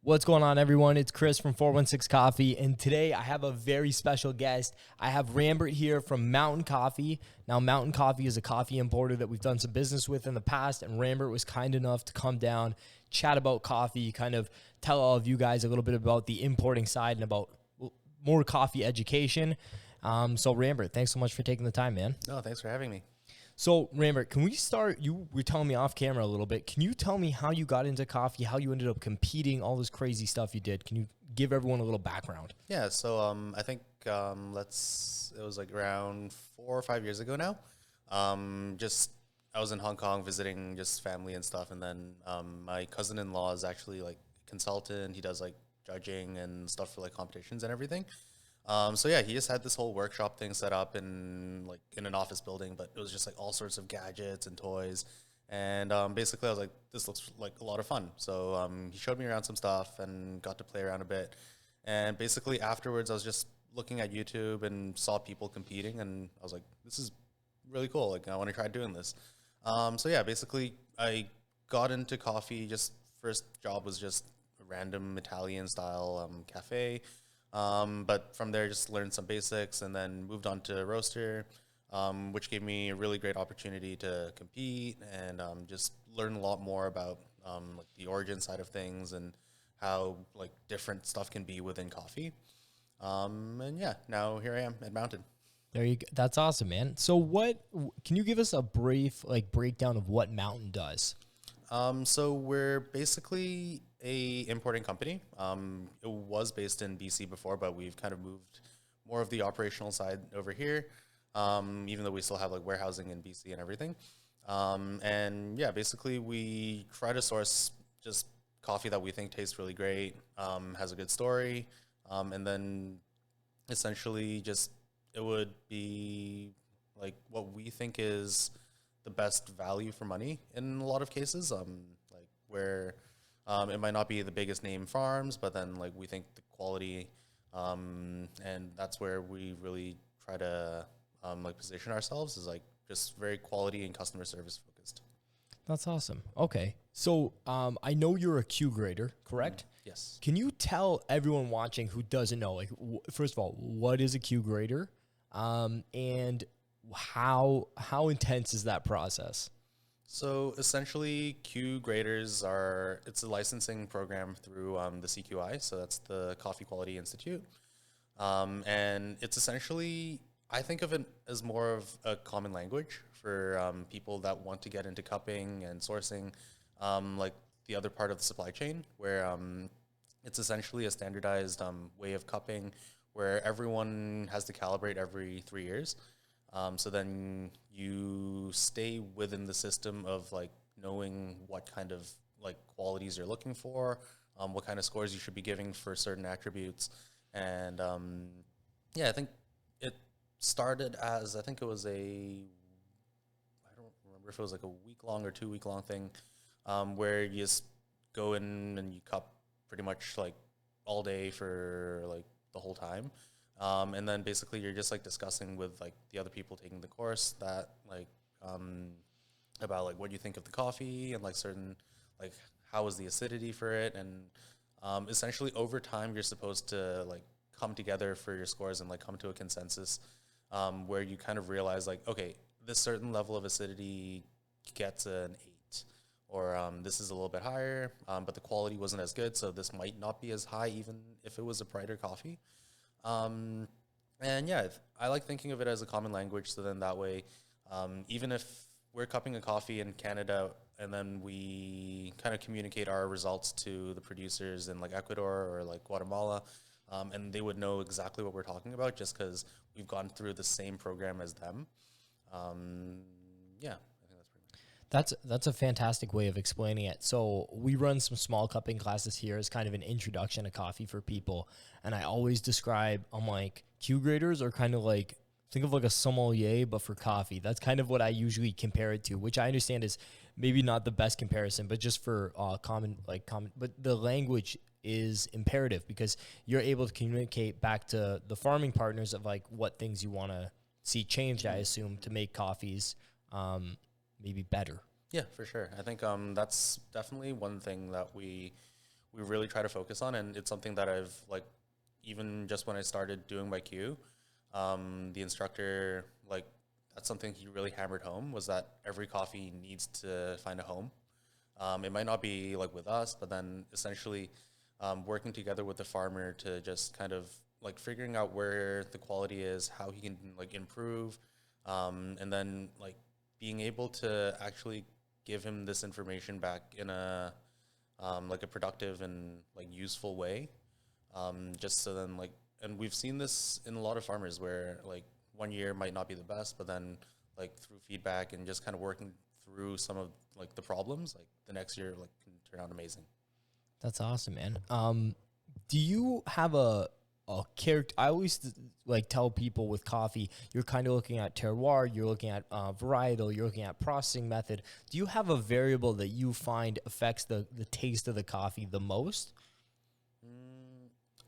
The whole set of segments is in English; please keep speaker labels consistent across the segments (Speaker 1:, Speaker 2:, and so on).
Speaker 1: What's going on, everyone? It's Chris from 416 Coffee, and today I have a very special guest. I have Rambert here from Mountain Coffee. Now, Mountain Coffee is a coffee importer that we've done some business with in the past, and Rambert was kind enough to come down, chat about coffee, kind of tell all of you guys a little bit about the importing side and about more coffee education. So, Rambert, thanks so much for taking the time, man.
Speaker 2: No, thanks for having me.
Speaker 1: So, Rambert, can we start? You were telling me off camera a little bit. Can you tell me how you got into coffee, how you ended up competing, all this crazy stuff you did? Can you give everyone a little background?
Speaker 2: Yeah, so I think it was like around 4 or 5 years ago now. I was in Hong Kong visiting just family and stuff, and then my cousin-in-law is actually like a consultant. He does like judging and stuff for like competitions and everything. So yeah, he just had this whole workshop thing set up in an office building, but it was just like all sorts of gadgets and toys. And basically I was like, this looks like a lot of fun. So he showed me around some stuff and got to play around a bit. And basically afterwards I was just looking at YouTube and saw people competing, and I was like, this is really cool. Like, I want to try doing this. So yeah, basically I got into coffee. Just first job was just a random Italian style cafe. But from there, just learned some basics and then moved on to roaster, which gave me a really great opportunity to compete and just learn a lot more about like the origin side of things and how like different stuff can be within coffee. And yeah, now here I am at Mountain.
Speaker 1: There you go. That's awesome, man. So can you give us a brief breakdown of what Mountain does?
Speaker 2: So we're basically a importing company. It was based in BC before, but we've kind of moved more of the operational side over here, even though we still have like warehousing in BC and everything. And yeah, basically we try to source just coffee that we think tastes really great, has a good story, and then essentially just it would be like what we think is the best value for money in a lot of cases, like where it might not be the biggest name farms, but then like we think the quality, and that's where we really try to like position ourselves is like just very quality and customer service focused.
Speaker 1: That's awesome. Okay. So I know you're a Q grader, correct?
Speaker 2: Yes.
Speaker 1: Can you tell everyone watching who doesn't know, like, first of all, what is a Q grader? And how intense is that process?
Speaker 2: So essentially, Q graders it's a licensing program through the CQI, so that's the Coffee Quality Institute. And it's essentially, I think of it as more of a common language for people that want to get into cupping and sourcing, like the other part of the supply chain, where it's essentially a standardized way of cupping where everyone has to calibrate every 3 years. So then you stay within the system of like knowing what kind of like qualities you're looking for, what kind of scores you should be giving for certain attributes. And yeah, I think it started as, I think it was I don't remember if it was like a week-long or 2-week-long thing, where you just go in and you cup pretty much like all day for like the whole time. And then basically you're just like discussing with like the other people taking the course that like about like what you think of the coffee and like certain like how is the acidity for it, and essentially over time you're supposed to like come together for your scores and like come to a consensus, where you kind of realize like, okay, this certain level of acidity gets an 8, or this is a little bit higher, but the quality wasn't as good, so this might not be as high even if it was a brighter coffee. And yeah, I like thinking of it as a common language. So then that way, even if we're cupping a coffee in Canada and then we kind of communicate our results to the producers in like Ecuador or like Guatemala, and they would know exactly what we're talking about just because we've gone through the same program as them. Yeah, I think that's pretty much.
Speaker 1: That's a fantastic way of explaining it. So we run some small cupping classes here as kind of an introduction to coffee for people. And I always describe, I'm like, Q graders are kind of like, think of like a sommelier, but for coffee. That's kind of what I usually compare it to, which I understand is maybe not the best comparison, but just for common, but the language is imperative because you're able to communicate back to the farming partners of like what things you want to see changed, I assume, to make coffees maybe better.
Speaker 2: Yeah, for sure. I think that's definitely one thing that we we really try to focus on, and it's something that I've like even just when I started doing my Q, the instructor like that's something he really hammered home was that every coffee needs to find a home. It might not be like with us, but then essentially working together with the farmer to just kind of like figuring out where the quality is, how he can like improve, and then like being able to actually give him this information back in a like a productive and like useful way. Just so then like, and we've seen this in a lot of farmers where like one year might not be the best, but then like through feedback and just kind of working through some of like the problems, like the next year like can turn out amazing.
Speaker 1: That's awesome, man. Do you have a character? I always like tell people with coffee, you're kind of looking at terroir, you're looking at varietal, you're looking at processing method. Do you have a variable that you find affects the taste of the coffee the most?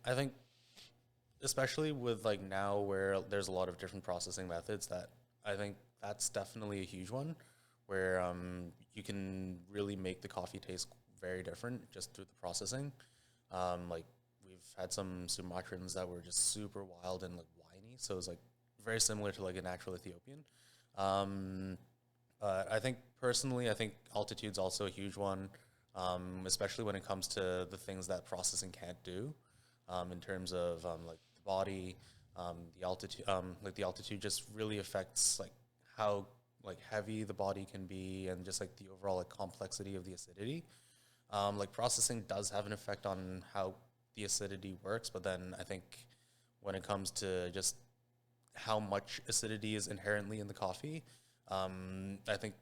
Speaker 2: I think especially with like now where there's a lot of different processing methods that I think that's definitely a huge one where you can really make the coffee taste very different just through the processing. Like we've had some Sumatrans that were just super wild and like whiny, so it's like very similar to like an actual Ethiopian. Um, but I think personally, I think altitude's also a huge one, especially when it comes to the things that processing can't do, in terms of like the body, the altitude. Like the altitude just really affects like how like heavy the body can be, and just like the overall like complexity of the acidity. Like processing does have an effect on how the acidity works, but then I think when it comes to just how much acidity is inherently in the coffee, I think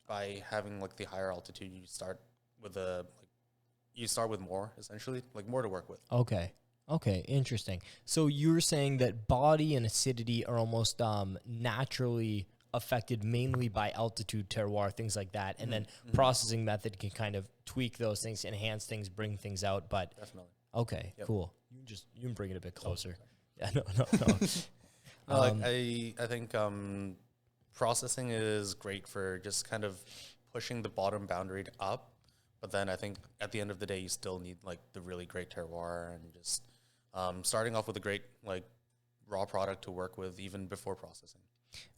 Speaker 2: by having like the higher altitude, you start with more essentially, like more to work with.
Speaker 1: Okay. Okay, interesting. So you're saying that body and acidity are almost naturally affected mainly by altitude, terroir, things like that, and then processing method can kind of tweak those things, enhance things, bring things out. But
Speaker 2: Definitely.
Speaker 1: okay,
Speaker 2: Yep.
Speaker 1: cool. You can bring it a bit closer. Yeah, no.
Speaker 2: No, like I think processing is great for just kind of pushing the bottom boundary up, but then I think at the end of the day, you still need like the really great terroir and just starting off with a great like raw product to work with even before processing.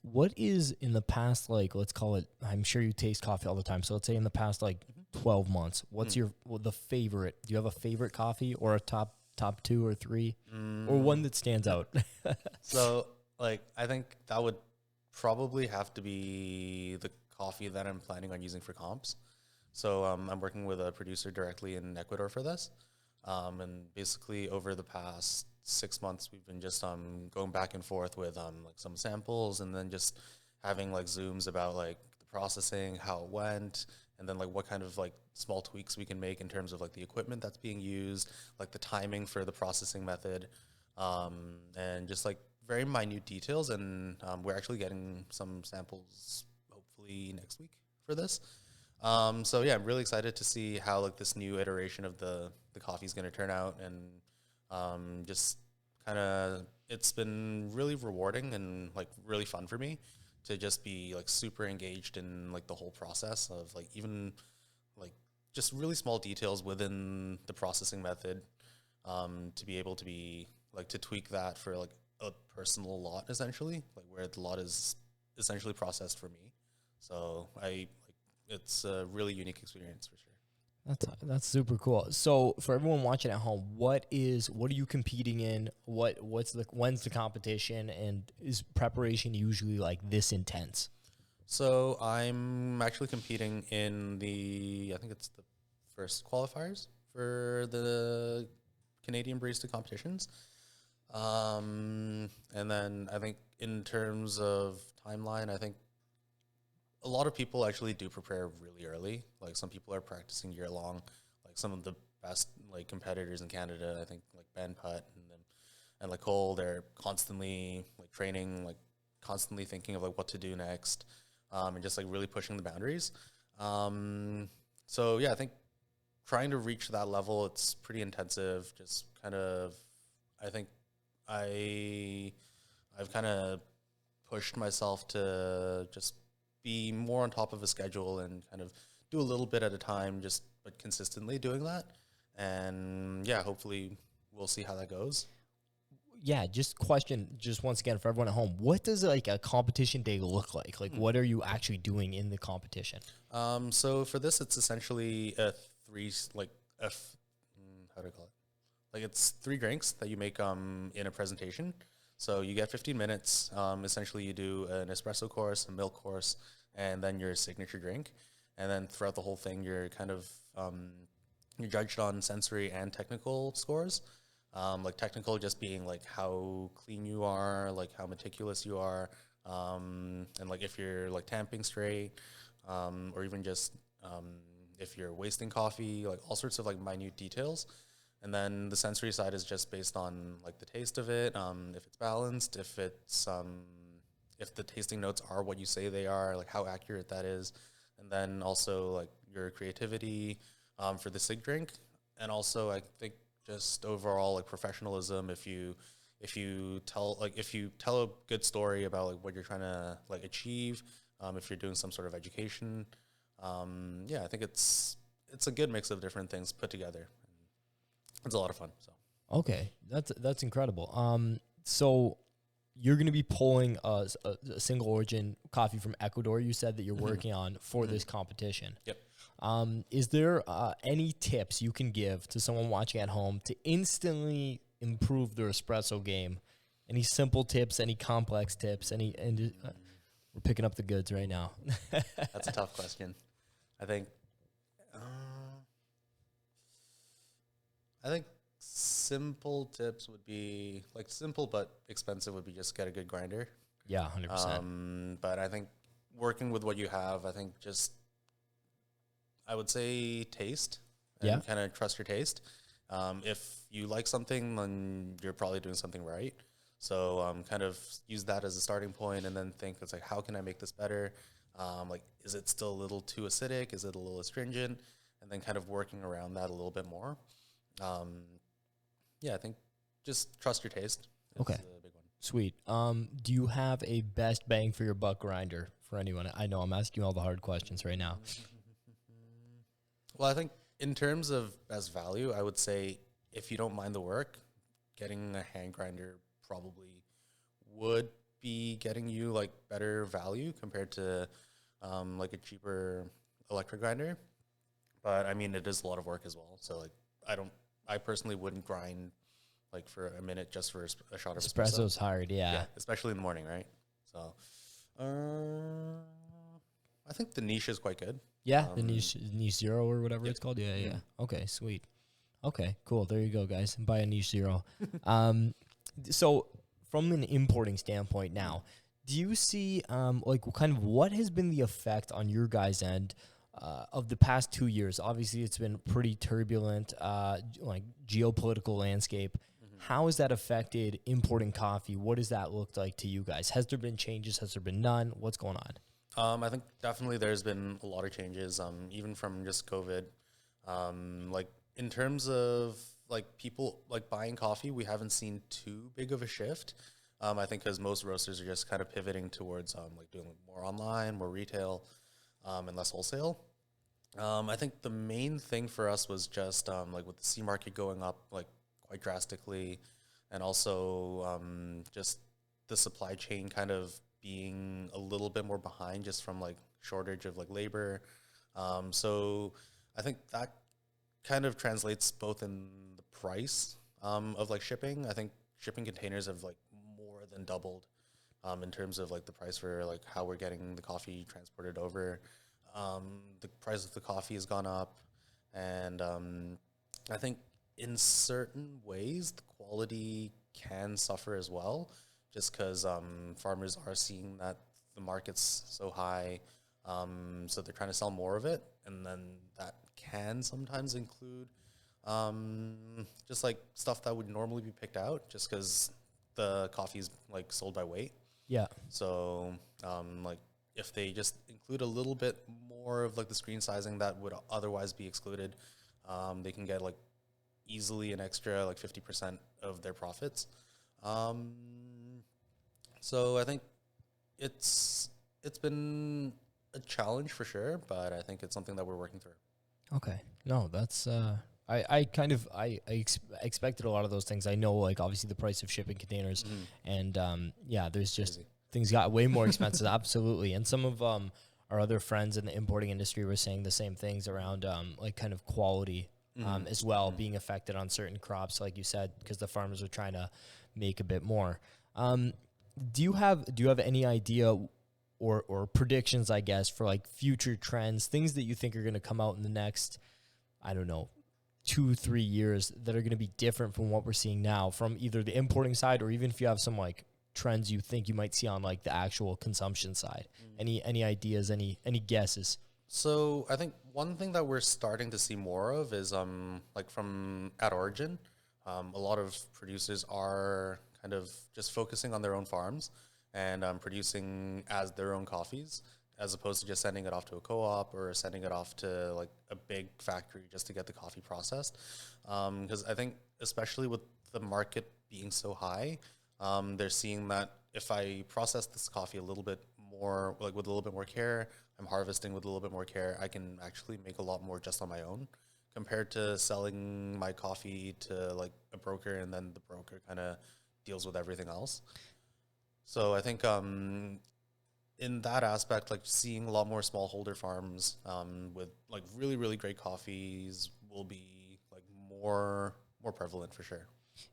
Speaker 1: What is in the past, like, let's call it, I'm sure you taste coffee all the time. So let's say in the past, like 12 months, what's the favorite? Do you have a favorite coffee or a top two or three or one that stands out?
Speaker 2: So like I think that would probably have to be the coffee that I'm planning on using for comps. So I'm working with a producer directly in Ecuador for this. And basically over the past 6 months, we've been just going back and forth with like some samples, and then just having like Zooms about like the processing, how it went, and then like what kind of like small tweaks we can make in terms of like the equipment that's being used, like the timing for the processing method, and just like very minute details. And we're actually getting some samples hopefully next week for this. So yeah, I'm really excited to see how like this new iteration of the coffee is going to turn out, and just kind of it's been really rewarding and like really fun for me to just be like super engaged in like the whole process of like even like just really small details within the processing method, to be able to be like to tweak that for like a personal lot essentially, like where the lot is essentially processed for me. So it's a really unique experience for sure.
Speaker 1: That's super cool. So for everyone watching at home, what are you competing in? When's the competition, and is preparation usually like this intense?
Speaker 2: So I'm actually competing in I think it's the first qualifiers for the Canadian barista competitions. And then I think in terms of timeline, I think a lot of people actually do prepare really early. Like some people are practicing year long. Like some of the best like competitors in Canada, I think like Ben Putt and like Cole, they're constantly like training, like constantly thinking of like what to do next, and just like really pushing the boundaries. So yeah, I think trying to reach that level, it's pretty intensive. Just kind of, I think I I've kind of pushed myself to just be more on top of a schedule and kind of do a little bit at a time, just but consistently doing that. And yeah, hopefully we'll see how that goes.
Speaker 1: Yeah, just once again for everyone at home, what does like a competition day look like? Like, what are you actually doing in the competition?
Speaker 2: So for this, it's essentially a how do I call it? Like it's three drinks that you make in a presentation. So you get 15 minutes. Essentially, you do an espresso course, a milk course, and then your signature drink. And then throughout the whole thing, you're judged on sensory and technical scores. Like technical just being like how clean you are, like how meticulous you are, and like if you're like tamping straight, or even just if you're wasting coffee, like all sorts of like minute details. And then the sensory side is just based on like the taste of it, if it's balanced, if the tasting notes are what you say they are, like how accurate that is, and then also like your creativity for the sig drink, and also I think just overall like professionalism. If you tell a good story about like what you're trying to like achieve, if you're doing some sort of education, yeah, I think it's a good mix of different things put together. It's a lot of fun. So
Speaker 1: Okay, that's incredible. So you're going to be pulling a single origin coffee from Ecuador. You said that you're working on for this competition.
Speaker 2: yep.
Speaker 1: Is there any tips you can give to someone watching at home to instantly improve their espresso game? Any simple tips? Any complex tips? We're picking up the goods right now.
Speaker 2: That's a tough question. I think uh, I think simple tips would be like simple but expensive would be just get a good grinder.
Speaker 1: Yeah, 100%.
Speaker 2: But I think working with what you have, I think just I would say taste
Speaker 1: Yeah.
Speaker 2: and kind of trust your taste. If you like something, then you're probably doing something right. So kind of use that as a starting point, and then think it's like, how can I make this better? Like, is it still a little too acidic? Is it a little astringent? And then kind of working around that a little bit more. Um, yeah, I think just trust your taste is
Speaker 1: Okay.
Speaker 2: a big one.
Speaker 1: Sweet. Do you have a best bang for your buck grinder for anyone? I know I'm asking you all the hard questions right now.
Speaker 2: Well, I think in terms of best value, I would say if you don't mind the work, getting a hand grinder probably would be getting you like better value compared to like a cheaper electric grinder. But I mean, it is a lot of work as well. So like, I personally wouldn't grind like for a minute just for a shot of espresso.
Speaker 1: Espresso's hard, yeah.
Speaker 2: Especially in the morning, right? So, I think the niche is quite good.
Speaker 1: Yeah, the niche zero or whatever
Speaker 2: Yep.
Speaker 1: it's called. Yeah, yeah. Okay, sweet. Okay, cool. There you go, guys. Buy a niche zero. So from an importing standpoint now, do you see like kind of what has been the effect on your guys' end of the past 2 years? Obviously, it's been pretty turbulent, like geopolitical landscape. How has that affected importing coffee? What does that look like to you guys? Has there been changes? Has there been none? What's going on?
Speaker 2: I think definitely there's been a lot of changes, even from just COVID. Like in terms of like people like buying coffee, we haven't seen too big of a shift. I think because most roasters are just kind of pivoting towards like doing more online, more retail, and less wholesale. I think the main thing for us was just like with the C market going up like quite drastically, and also just the supply chain kind of being a little bit more behind just from like shortage of like labor. So I think that kind of translates both in the price of like shipping. I think shipping containers have like more than doubled in terms of like the price for like how we're getting the coffee transported over. The price of the coffee has gone up, and I think in certain ways the quality can suffer as well, just because farmers are seeing that the market's so high, so they're trying to sell more of it, and then that can sometimes include just like stuff that would normally be picked out, just because the coffee's like sold by weight.
Speaker 1: Yeah.
Speaker 2: So, like, if they just include a little bit more of like the screen sizing that would otherwise be excluded, they can get like easily an extra like 50% of their profits. Um, so I think it's been a challenge for sure, but I think it's something that we're working through.
Speaker 1: Okay. No, that's expected a lot of those things. I know, like, obviously the price of shipping containers, and yeah, there's just
Speaker 2: Crazy.
Speaker 1: things got way more expensive. Absolutely. And some of our other friends in the importing industry were saying the same things around like kind of quality as well being affected on certain crops, like you said, because the farmers are trying to make a bit more. Do you have any idea or predictions, I guess, for like future trends, things that you think are going to come out in the next, I don't know, 2-3 years that are going to be different from what we're seeing now from either the importing side, or even if you have some like trends you think you might see on like the actual consumption side? Any ideas, any guesses?
Speaker 2: So I think one thing that we're starting to see more of is like from at origin, a lot of producers are kind of just focusing on their own farms and producing as their own coffees, as opposed to just sending it off to a co-op or sending it off to like a big factory just to get the coffee processed. Because I think especially with the market being so high, they're seeing that if I process this coffee a little bit more, like with a little bit more care, I'm harvesting with a little bit more care, I can actually make a lot more just on my own compared to selling my coffee to like a broker, and then the broker kind of deals with everything else. So I think in that aspect, like seeing a lot more smallholder farms with like really, really great coffees will be like more prevalent for sure.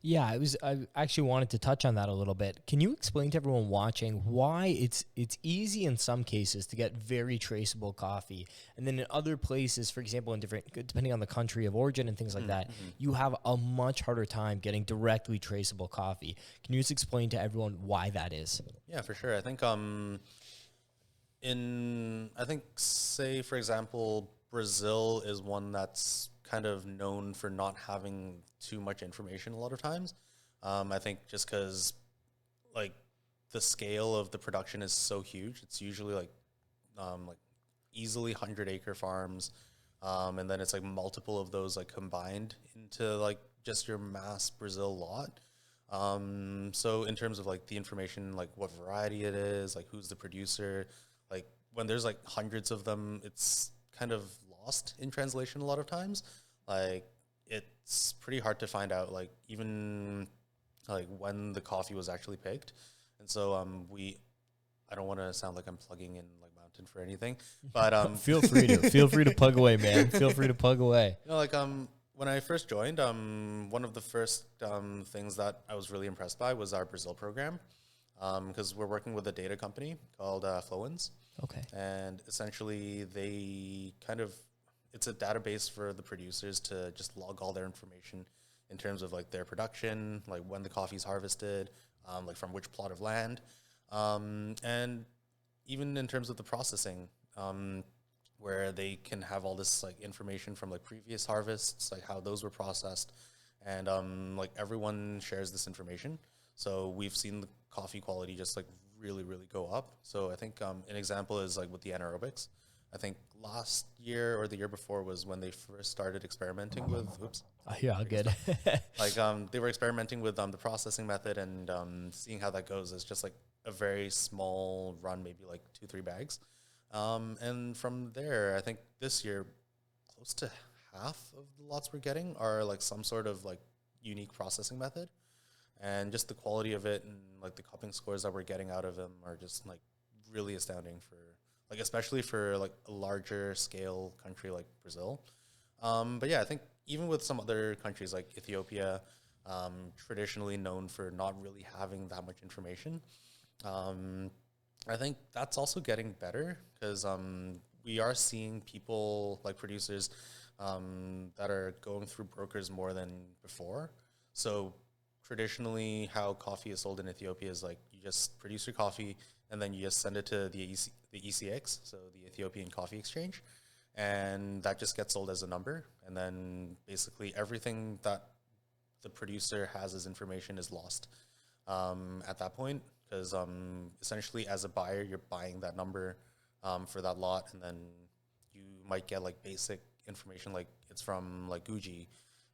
Speaker 1: Yeah, I actually wanted to touch on that a little bit. Can you explain to everyone watching why it's easy in some cases to get very traceable coffee, and then in other places, for example, in different, depending on the country of origin and things like that, you have a much harder time getting directly traceable coffee? Can you just explain to everyone why that is?
Speaker 2: Yeah, for sure. I think I think say for example, Brazil is one that's kind of known for not having too much information a lot of times. I think just because like the scale of the production is so huge, it's usually like easily 100-acre farms, and then it's like multiple of those like combined into like just your mass Brazil lot. So in terms of like the information, like what variety it is, like who's the producer, like when there's like hundreds of them, it's kind of lost in translation a lot of times. Like it's pretty hard to find out like even like when the coffee was actually picked. And so I don't want to sound like I'm plugging in like Mountain for anything, but
Speaker 1: Feel free to plug away, man. Feel free to plug away.
Speaker 2: you know, like when I first joined, one of the first things that I was really impressed by was our Brazil program, because we're working with a data company called Flowins,
Speaker 1: Okay.
Speaker 2: and essentially they kind of it's a database for the producers to just log all their information in terms of like their production, like when the coffee's harvested, like from which plot of land, and even in terms of the processing, where they can have all this like information from like previous harvests, like how those were processed, and like everyone shares this information. So we've seen the coffee quality just like really, really go up. So I think an example is like with the anaerobics. I think last year or the year before was when they first started experimenting with. Oops.
Speaker 1: Yeah, good.
Speaker 2: Like they were experimenting with the processing method, and seeing how that goes is just like a very small run, maybe like 2-3 bags. And from there, I think this year, close to half of the lots we're getting are like some sort of like unique processing method, and just the quality of it and like the cupping scores that we're getting out of them are just like really astounding for like especially for like a larger scale country like Brazil. But yeah, I think even with some other countries like Ethiopia, traditionally known for not really having that much information, I think that's also getting better because we are seeing people like producers that are going through brokers more than before. So traditionally, how coffee is sold in Ethiopia is like you just produce your coffee and then you just send it to the ECX, so the Ethiopian Coffee Exchange, and that just gets sold as a number. And then basically everything that the producer has as information is lost at that point, because essentially as a buyer, you're buying that number for that lot, and then you might get like basic information like it's from like Guji,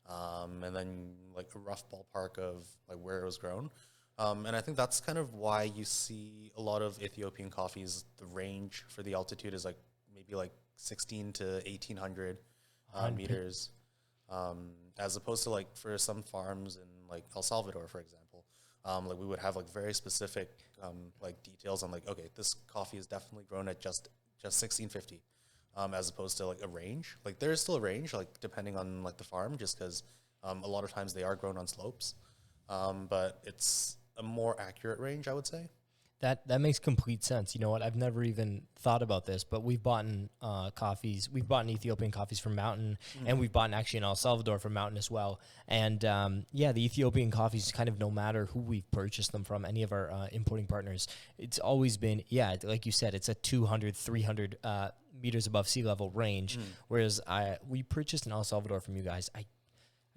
Speaker 2: and then like a rough ballpark of like where it was grown. And I think that's kind of why you see a lot of Ethiopian coffees. The range for the altitude is like maybe like 16 to 1800 meters. as opposed to like for some farms in like El Salvador, for example, like we would have like very specific like details on like, okay, this coffee is definitely grown at just 1650, as opposed to like a range. Like there is still a range, like depending on like the farm, just because a lot of times they are grown on slopes, but it's a more accurate range, I would say.
Speaker 1: That makes complete sense. You know what? I've never even thought about this, but we've bought coffees. We've bought Ethiopian coffees from Mountain, and we've bought actually in El Salvador from Mountain as well. And yeah, the Ethiopian coffees, kind of no matter who we've purchased them from, any of our importing partners, it's always been, yeah, like you said, it's a 200, 300 meters above sea level range. Whereas we purchased in El Salvador from you guys, I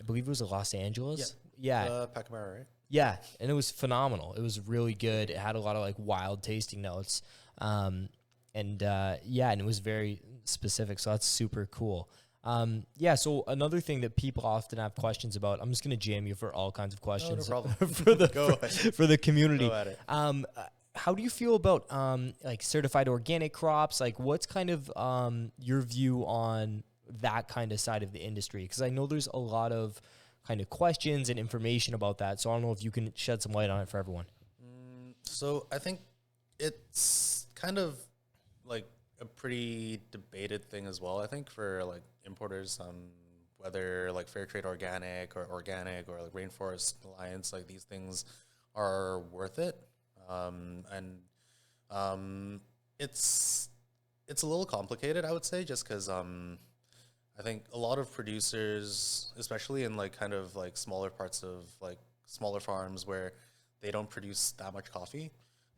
Speaker 1: believe it was Los Angeles. Yeah.
Speaker 2: Pacamara, right?
Speaker 1: Yeah, and it was phenomenal. It was really good. It had a lot of like wild tasting notes, and it was very specific. So that's super cool. Yeah. So another thing that people often have questions about. I'm just gonna jam you for all kinds of questions
Speaker 2: no problem.
Speaker 1: for the community.
Speaker 2: Go at it.
Speaker 1: How do you feel about like certified organic crops? Like, what's kind of your view on that kind of side of the industry? Because I know there's a lot of kind of questions and information about that. So I don't know if you can shed some light on it for everyone.
Speaker 2: So I think it's kind of like a pretty debated thing as well. I think for like importers, whether like fair trade organic or like Rainforest Alliance, like these things are worth it. It's a little complicated, I would say, just because I think a lot of producers, especially in like kind of like smaller parts of like smaller farms where they don't produce that much coffee,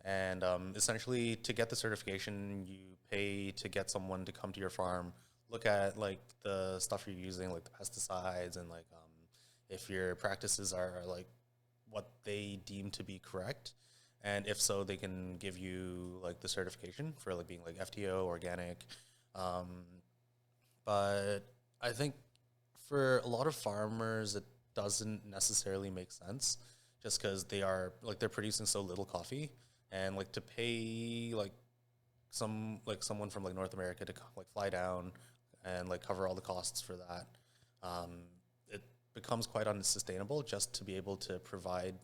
Speaker 2: and essentially to get the certification, you pay to get someone to come to your farm, look at like the stuff you're using, like the pesticides, and like if your practices are like what they deem to be correct, and if so, they can give you like the certification for like being like FTO organic. But I think for a lot of farmers, it doesn't necessarily make sense, just because they're producing so little coffee, and like to pay like someone from like North America to like fly down and like cover all the costs for that, it becomes quite unsustainable just to be able to provide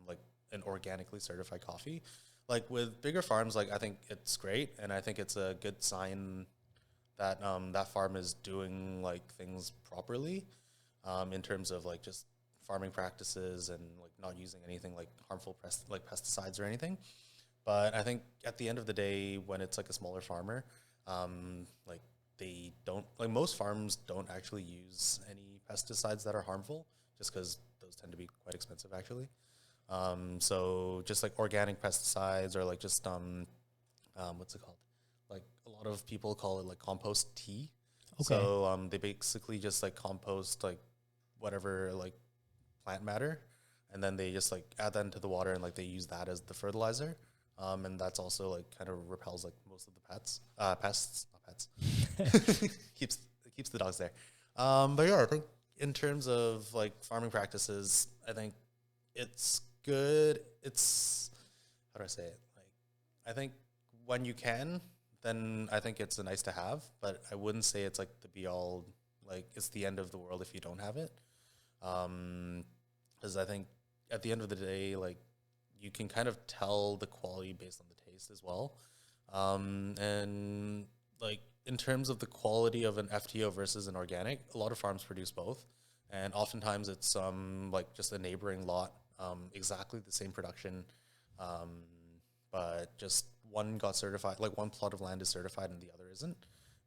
Speaker 2: like an organically certified coffee. Like with bigger farms, like I think it's great, and I think it's a good sign that that farm is doing like things properly, in terms of like just farming practices and like not using anything like harmful pesticides or anything. But I think at the end of the day, when it's like a smaller farmer, like they don't, like most farms don't actually use any pesticides that are harmful, just because those tend to be quite expensive actually. So just like organic pesticides, or like just what's it called? Like a lot of people call it like compost tea. Okay. So they basically just like compost like whatever like plant matter, and then they just like add that into the water, and like they use that as the fertilizer. And that's also like kind of repels like most of the pests, not pets. keeps the dogs there. But yeah, I think in terms of like farming practices, I think it's good. It's, how do I say it? Like, I think when you can, then I think it's a nice to have, but I wouldn't say it's like the be all, like it's the end of the world if you don't have it. Because I think at the end of the day, like you can kind of tell the quality based on the taste as well. And like in terms of the quality of an FTO versus an organic, a lot of farms produce both. And oftentimes it's like just a neighboring lot, exactly the same production, but just one got certified, like one plot of land is certified and the other isn't.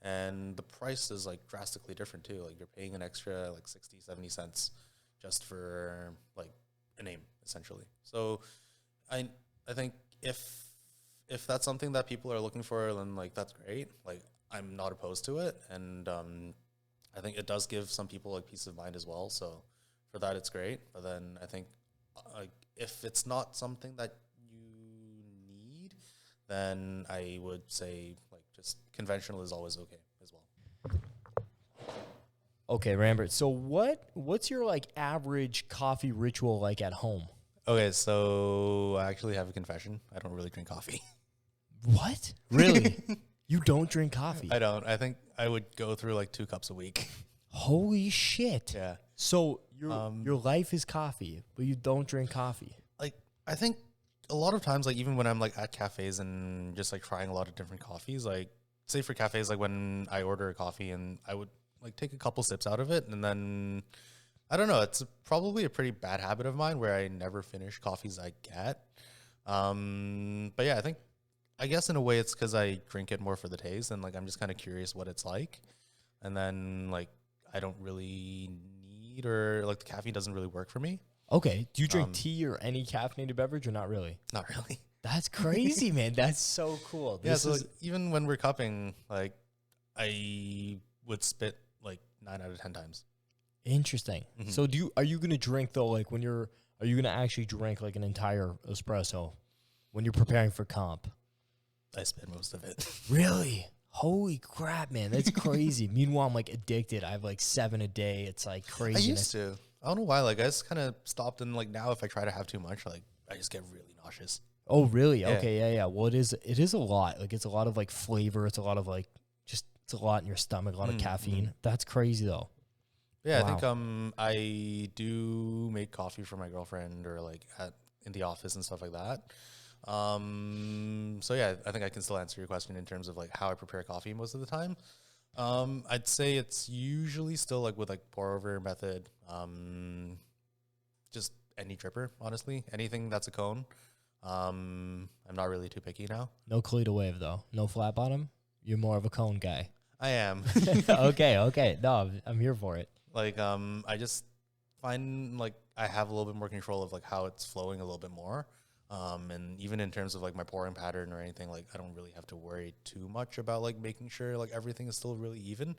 Speaker 2: And the price is like drastically different too. Like you're paying an extra like 60, 70 cents just for like a name essentially. So I think if that's something that people are looking for, then like that's great. Like I'm not opposed to it. And I think it does give some people like peace of mind as well. So for that, it's great. But then I think if it's not something that you need, then I would say like just conventional is always okay as well.
Speaker 1: Okay, Rambert. So what's your like average coffee ritual like at home?
Speaker 2: Okay, so I actually have a confession. I don't really drink coffee.
Speaker 1: What? Really? You don't drink coffee?
Speaker 2: I don't. I think I would go through like 2 cups a week.
Speaker 1: Holy shit.
Speaker 2: Yeah.
Speaker 1: So your life is coffee, but you don't drink coffee.
Speaker 2: Like, I think a lot of times, like, even when I'm like at cafes and just like trying a lot of different coffees, like, say for cafes, like when I order a coffee and I would like take a couple sips out of it, and then I don't know, it's probably a pretty bad habit of mine where I never finish coffees I get. But yeah, I guess in a way it's because I drink it more for the taste, and like I'm just kind of curious what it's like, and then like I don't really need, or like the caffeine doesn't really work for me.
Speaker 1: Okay. Do you drink tea or any caffeinated beverage or not really?
Speaker 2: Not really.
Speaker 1: That's crazy, man. That's so cool.
Speaker 2: Yeah, so like, even when we're cupping, like I would spit like 9 out of 10 times.
Speaker 1: Interesting. So are you gonna drink though, like are you gonna actually drink like an entire espresso when you're preparing for comp?
Speaker 2: I spit most of it.
Speaker 1: Really? Holy crap, man. That's crazy. Meanwhile, I'm like addicted. I have like 7 a day. It's like crazy.
Speaker 2: I used to. I don't know why. Like I just kind of stopped, and like now if I try to have too much, like I just get really nauseous.
Speaker 1: Oh, really?
Speaker 2: Yeah.
Speaker 1: Okay, yeah. Well, it is a lot. Like it's a lot of like flavor. It's a lot of like it's a lot in your stomach, a lot of caffeine. That's crazy though.
Speaker 2: Yeah,
Speaker 1: Wow.
Speaker 2: I think I do make coffee for my girlfriend, or like in the office and stuff like that. So yeah, I think I can still answer your question in terms of like how I prepare coffee most of the time. I'd say it's usually still like with like pour over method. Just any dripper, honestly, anything that's a cone. I'm not really too picky now.
Speaker 1: No Colita wave though. No flat bottom. You're more of a cone guy.
Speaker 2: I am.
Speaker 1: Okay. No, I'm here for it.
Speaker 2: Like, I just find like I have a little bit more control of like how it's flowing a little bit more. And even in terms of like my pouring pattern or anything, like I don't really have to worry too much about like making sure like everything is still really even.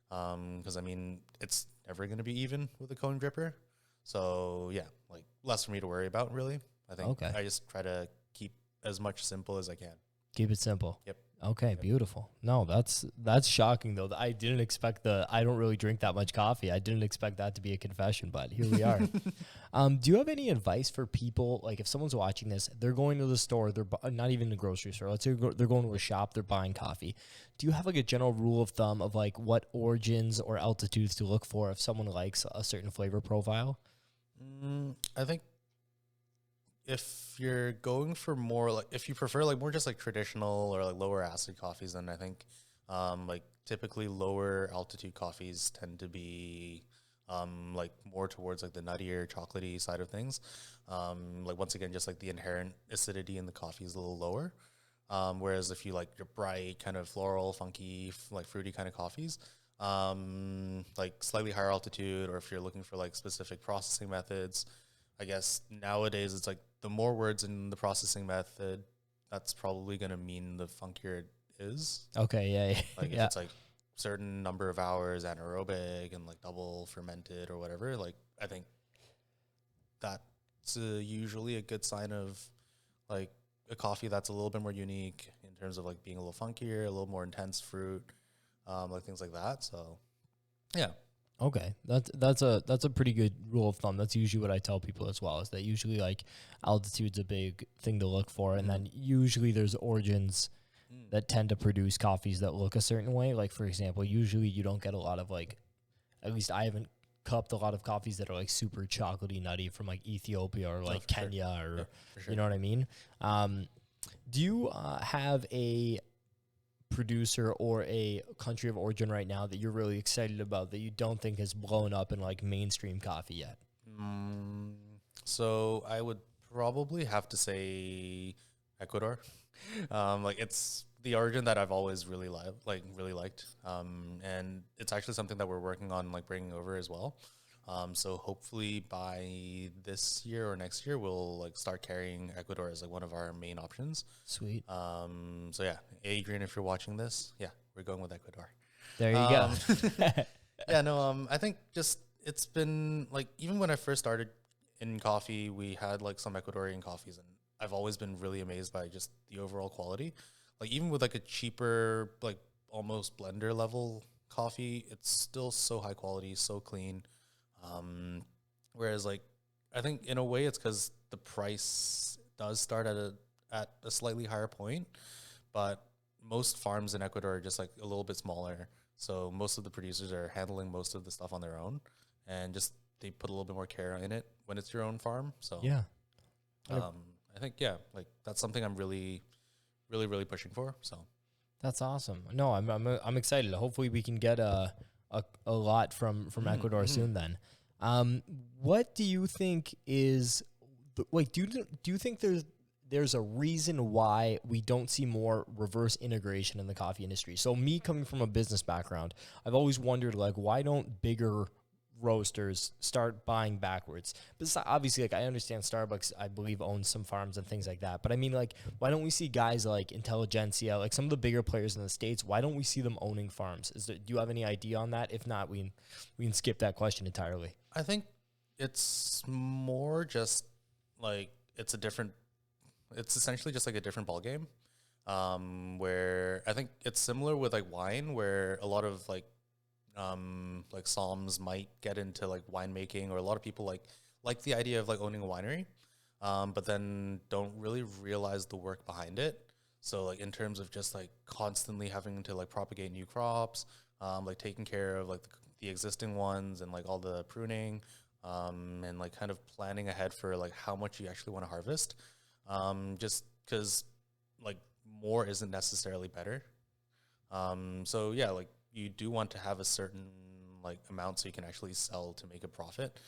Speaker 2: Because I mean, it's never going to be even with a cone dripper. So yeah, like less for me to worry about really. I think I just try to keep as much simple as I can.
Speaker 1: Keep it simple.
Speaker 2: Yep.
Speaker 1: Okay, beautiful. No, that's shocking though. I didn't expect I don't really drink that much coffee. I didn't expect that to be a confession, but here we are. Do you have any advice for people, like if someone's watching this, they're going to the store, they're not even the grocery store, let's say they're going to a shop, they're buying coffee. Do you have like a general rule of thumb of like what origins or altitudes to look for if someone likes a certain flavor profile?
Speaker 2: I think if you're going for more like, if you prefer like more just like traditional or like lower acid coffees, then I think like typically lower altitude coffees tend to be like more towards like the nuttier chocolatey side of things. Like once again, just like the inherent acidity in the coffee is a little lower. Whereas if you like your bright kind of floral, funky, like fruity kind of coffees, like slightly higher altitude, or if you're looking for like specific processing methods, I guess nowadays it's like the more words in the processing method, that's probably going to mean the funkier it is.
Speaker 1: Okay, yeah.
Speaker 2: Like if it's like certain number of hours anaerobic and like double fermented or whatever, like I think that's usually a good sign of like a coffee that's a little bit more unique in terms of like being a little funkier, a little more intense fruit, like things like that. So yeah.
Speaker 1: Okay, that's a pretty good rule of thumb. That's usually what I tell people as well, is that usually like altitude's a big thing to look for, and then usually there's origins that tend to produce coffees that look a certain way. Like for example, usually you don't get a lot of like, at least I haven't cupped a lot of coffees that are like super chocolatey nutty from like Ethiopia or like Kenya or you know what I mean. Do you have a producer or a country of origin right now that you're really excited about that you don't think has blown up in like mainstream coffee yet?
Speaker 2: So I would probably have to say Ecuador. Like it's the origin that I've always really liked. And it's actually something that we're working on like bringing over as well. So hopefully by this year or next year, we'll like start carrying Ecuador as like one of our main options.
Speaker 1: Sweet.
Speaker 2: So yeah, Adrian, if you're watching this, yeah, we're going with Ecuador.
Speaker 1: There you go.
Speaker 2: Yeah, no, I think just it's been like, even when I first started in coffee, we had like some Ecuadorian coffees, and I've always been really amazed by just the overall quality. Like even with like a cheaper, like almost blender level coffee, it's still so high quality, so clean. Whereas like, I think in a way it's because the price does start at a slightly higher point, but most farms in Ecuador are just like a little bit smaller. So most of the producers are handling most of the stuff on their own, and just they put a little bit more care in it when it's your own farm. So
Speaker 1: Yeah.
Speaker 2: I think like that's something I'm really, really, really pushing for. So
Speaker 1: That's awesome. No, I'm excited. Hopefully we can get a lot from Ecuador soon then. What do you think is do you think there's a reason why we don't see more reverse integration in the coffee industry? So me coming from a business background, I've always wondered like why don't bigger roasters start buying backwards? But obviously, like I understand Starbucks, I believe owns some farms and things like that. But I mean, like, why don't we see guys like Intelligentsia, like some of the bigger players in the States? Why don't we see them owning farms? Do you have any idea on that? If not, we can skip that question entirely.
Speaker 2: I think it's more just like it's essentially just like a different ball game. Where I think it's similar with like wine, where a lot of like Psalms might get into like winemaking, or a lot of people like the idea of like owning a winery, but then don't really realize the work behind it. So like in terms of just like constantly having to like propagate new crops, like taking care of like the existing ones and like all the pruning, and like kind of planning ahead for like how much you actually want to harvest, just because like more isn't necessarily better. So yeah, like you do want to have a certain like amount so you can actually sell to make a profit,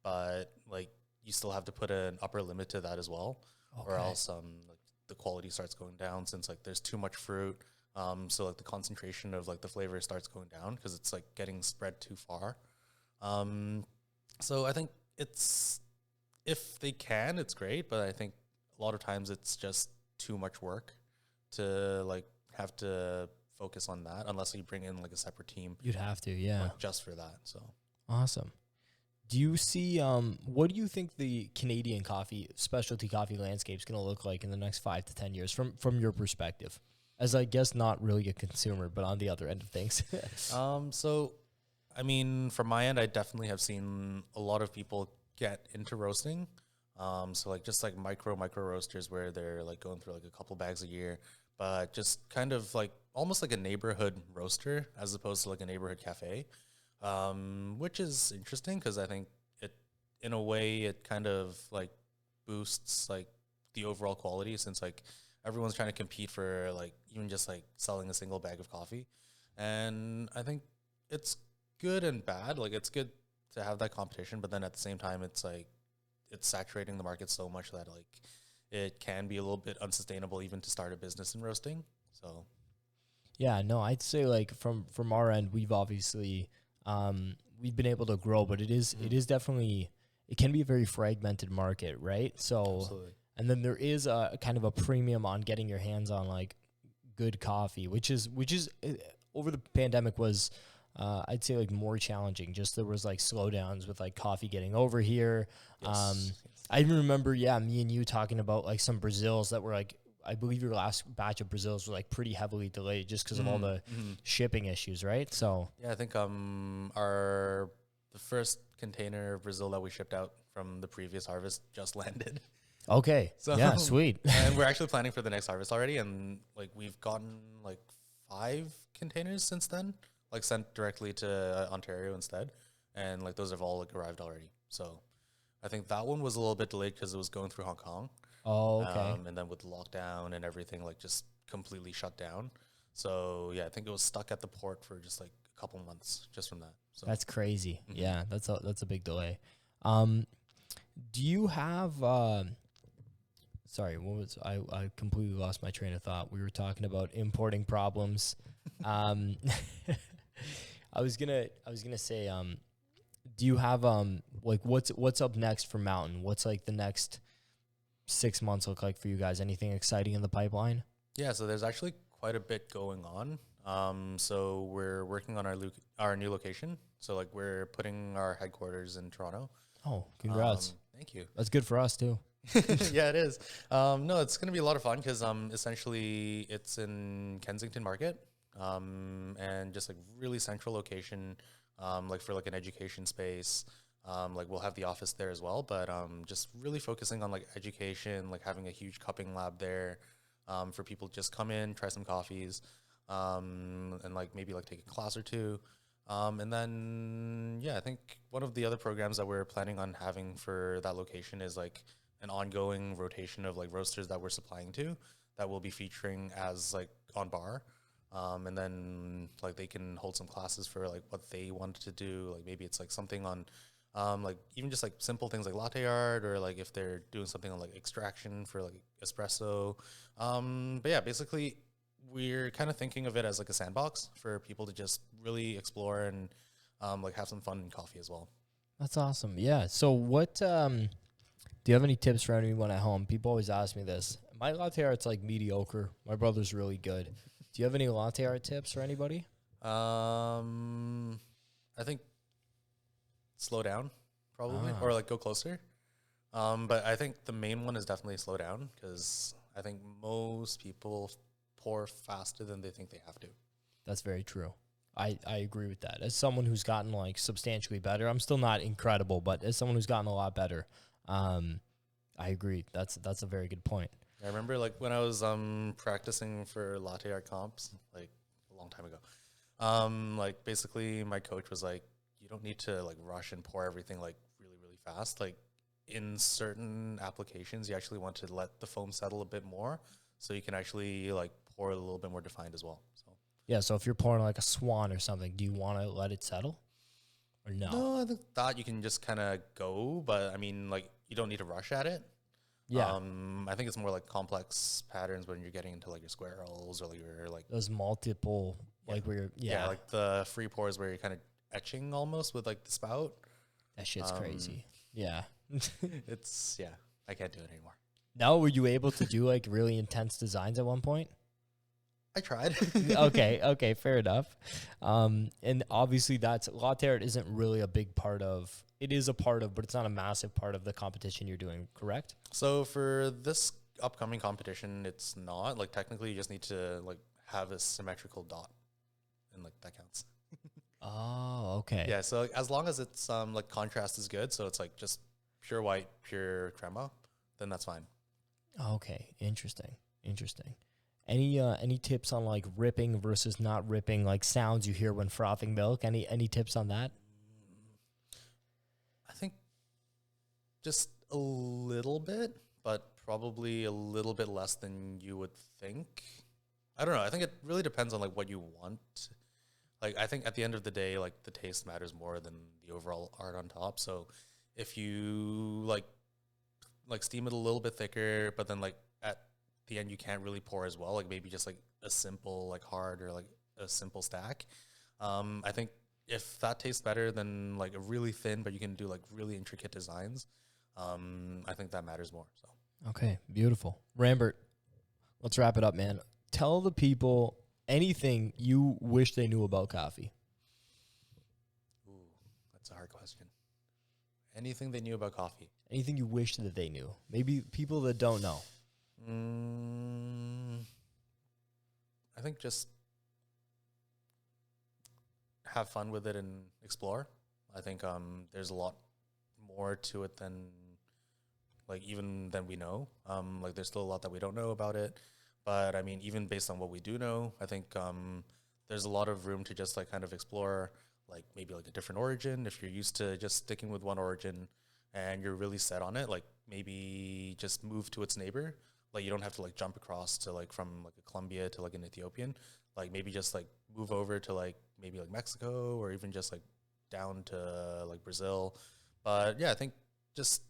Speaker 2: but like you still have to put an upper limit to that as well, or else like the quality starts going down, since like there's too much fruit. So like the concentration of like the flavor starts going down because it's like getting spread too far. So I think it's, if they can, it's great, but I think a lot of times it's just too much work to like have to focus on that, unless you bring in like a separate team
Speaker 1: You'd have to, yeah.
Speaker 2: like, just for that. So
Speaker 1: Awesome. Do you see what do you think the Canadian coffee specialty coffee landscape is going to look like in the next 5 to 10 years from your perspective? As I guess not really a consumer, but on the other end of things.
Speaker 2: so I mean, from my end, I definitely have seen a lot of people get into roasting. So like just like micro roasters where they're like going through like a couple bags a year, but just kind of like almost like a neighborhood roaster as opposed to like a neighborhood cafe, which is interesting because I think it, in a way, it kind of like boosts like the overall quality, since like everyone's trying to compete for like even just like selling a single bag of coffee. And I think it's good and bad. Like it's good to have that competition, but then at the same time, it's like it's saturating the market so much that like it can be a little bit unsustainable even to start a business in roasting. So
Speaker 1: Yeah, no, I'd say like from our end, we've obviously we've been able to grow, but it is definitely, it can be a very fragmented market, right? So
Speaker 2: absolutely.
Speaker 1: and then there is a kind of a premium on getting your hands on like good coffee, which is over the pandemic was I'd say like more challenging. Just there was like slowdowns with like coffee getting over here.
Speaker 2: Yes.
Speaker 1: I even remember, me and you talking about like some Brazils that were like, I believe your last batch of Brazils were like pretty heavily delayed just because of all the shipping issues, right? So
Speaker 2: Yeah, I think the first container of Brazil that we shipped out from the previous harvest just landed.
Speaker 1: okay,
Speaker 2: So
Speaker 1: yeah, sweet.
Speaker 2: And we're actually planning for the next harvest already, and like we've gotten like 5 containers since then, like sent directly to Ontario instead, and like those have all like arrived already. So I think that one was a little bit delayed because it was going through Hong Kong.
Speaker 1: Oh, okay.
Speaker 2: And then with lockdown and everything, like just completely shut down. So yeah, I think it was stuck at the port for just like a couple months just from that. So
Speaker 1: That's crazy. Yeah, that's a big delay. Do you have sorry, what was I completely lost my train of thought. We were talking about importing problems. I was gonna say, do you have like what's up next for Mountain? What's like the next 6 months look like for you guys? Anything exciting in the pipeline?
Speaker 2: yeah, so there's actually quite a bit going on. So we're working on our new location. So like we're putting our headquarters in Toronto.
Speaker 1: Oh, congrats.
Speaker 2: Thank you.
Speaker 1: That's good for us too.
Speaker 2: Yeah, it is. No, it's going to be a lot of fun because essentially it's in Kensington Market, and just like really central location, like for like an education space. Like we'll have the office there as well, but just really focusing on like education, like having a huge cupping lab there, for people to just come in, try some coffees. and like maybe like take a class or two. And then, yeah, I think one of the other programs that we're planning on having for that location is like an ongoing rotation of like roasters that we're supplying to that will be featuring as like on bar. And then like they can hold some classes for like what they wanted to do. Like maybe it's like something on like even just like simple things like latte art, or like if they're doing something on like extraction for like espresso. But yeah, basically we're kind of thinking of it as like a sandbox for people to just really explore and like have some fun in coffee as well.
Speaker 1: That's awesome. Yeah. So what do you have any tips for anyone at home? People always ask me this. My latte art's like mediocre. My brother's really good. Do you have any latte art tips for anybody?
Speaker 2: I think slow down probably,
Speaker 1: Ah,
Speaker 2: or like go closer. But I think the main one is definitely slow down, because I think most people pour faster than they think they have to.
Speaker 1: that's very true. I agree with that. As someone who's gotten like substantially better, I'm still not incredible, but as someone who's gotten a lot better, I agree. That's a very good point.
Speaker 2: I remember like when I was practicing for latte art comps like a long time ago. Like basically my coach was like, you don't need to like rush and pour everything like really, really fast. Like in certain applications, you actually want to let the foam settle a bit more so you can actually like pour a little bit more defined as well. So
Speaker 1: Yeah, so if you're pouring like a swan or something, do you want to let it settle or no?
Speaker 2: no, I think that you can just kind of go, but I mean like you don't need to rush at it.
Speaker 1: Yeah,
Speaker 2: I think it's more like complex patterns when you're getting into like your squirrels or your like
Speaker 1: those multiple like where you're,
Speaker 2: yeah, like the free pours where you're kind of etching almost with like the spout.
Speaker 1: that shit's crazy. Yeah.
Speaker 2: It's yeah, I can't do it anymore.
Speaker 1: Now, were you able to do like really intense designs at one point?
Speaker 2: I tried.
Speaker 1: Okay, fair enough. And obviously that's latte art isn't really a big part of. It is a part of, but it's not a massive part of the competition you're doing. Correct?
Speaker 2: So for this upcoming competition, it's not like technically you just need to like have a symmetrical dot, and like that counts.
Speaker 1: Oh, okay.
Speaker 2: Yeah. So like, as long as it's like contrast is good, so it's like just pure white, pure crema, then that's fine.
Speaker 1: Okay, interesting. Any tips on like ripping versus not ripping, like sounds you hear when frothing milk? Any tips on that?
Speaker 2: I think just a little bit, but probably a little bit less than you would think. I don't know. I think it really depends on like what you want. Like I think at the end of the day, like the taste matters more than the overall art on top. So if you like steam it a little bit thicker, but then like at the end you can't really pour as well, like maybe just like a simple like hard or like a simple stack. I think if that tastes better than like a really thin, but you can do like really intricate designs, I think that matters more. So
Speaker 1: Okay, beautiful. Rambert, let's wrap it up, man. Tell the people anything you wish they knew about coffee.
Speaker 2: ooh, that's a hard question. Anything they knew about coffee?
Speaker 1: Anything you wish that they knew. Maybe people that don't know.
Speaker 2: Mm, I think just have fun with it and explore. I think there's a lot more to it than like even than we know. Like there's still a lot that we don't know about it. But I mean, even based on what we do know, I think there's a lot of room to just like kind of explore like maybe like a different origin. If you're used to just sticking with one origin and you're really set on it, like maybe just move to its neighbor. Like you don't have to like jump across to like from like a Colombia to like an Ethiopian. Like maybe just like move over to like maybe like Mexico, or even just like down to like Brazil. But yeah, I think just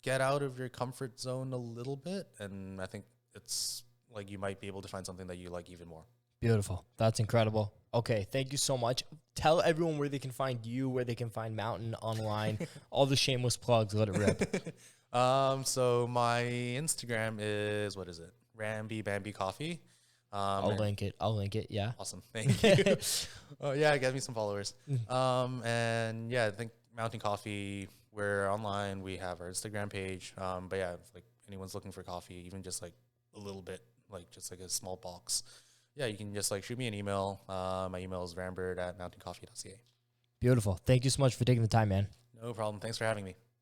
Speaker 2: get out of your comfort zone a little bit, and I think it's like you might be able to find something that you like even more.
Speaker 1: Beautiful. That's incredible. Okay, thank you so much. Tell everyone where they can find you, where they can find Mountain online, all the shameless plugs. Let it rip.
Speaker 2: So my Instagram is, what is it? Ramby Bambi Coffee.
Speaker 1: I'll
Speaker 2: And
Speaker 1: link it. Yeah.
Speaker 2: awesome. Thank you. Oh yeah, get me some followers. And yeah, I think Mountain Coffee, we're online. We have our Instagram page. But yeah, if like anyone's looking for coffee, even just like a little bit, like just like a small box, yeah, you can just like shoot me an email. My email is rambert@mountaincoffee.ca.
Speaker 1: Beautiful. Thank you so much for taking the time, man.
Speaker 2: No problem. Thanks for having me.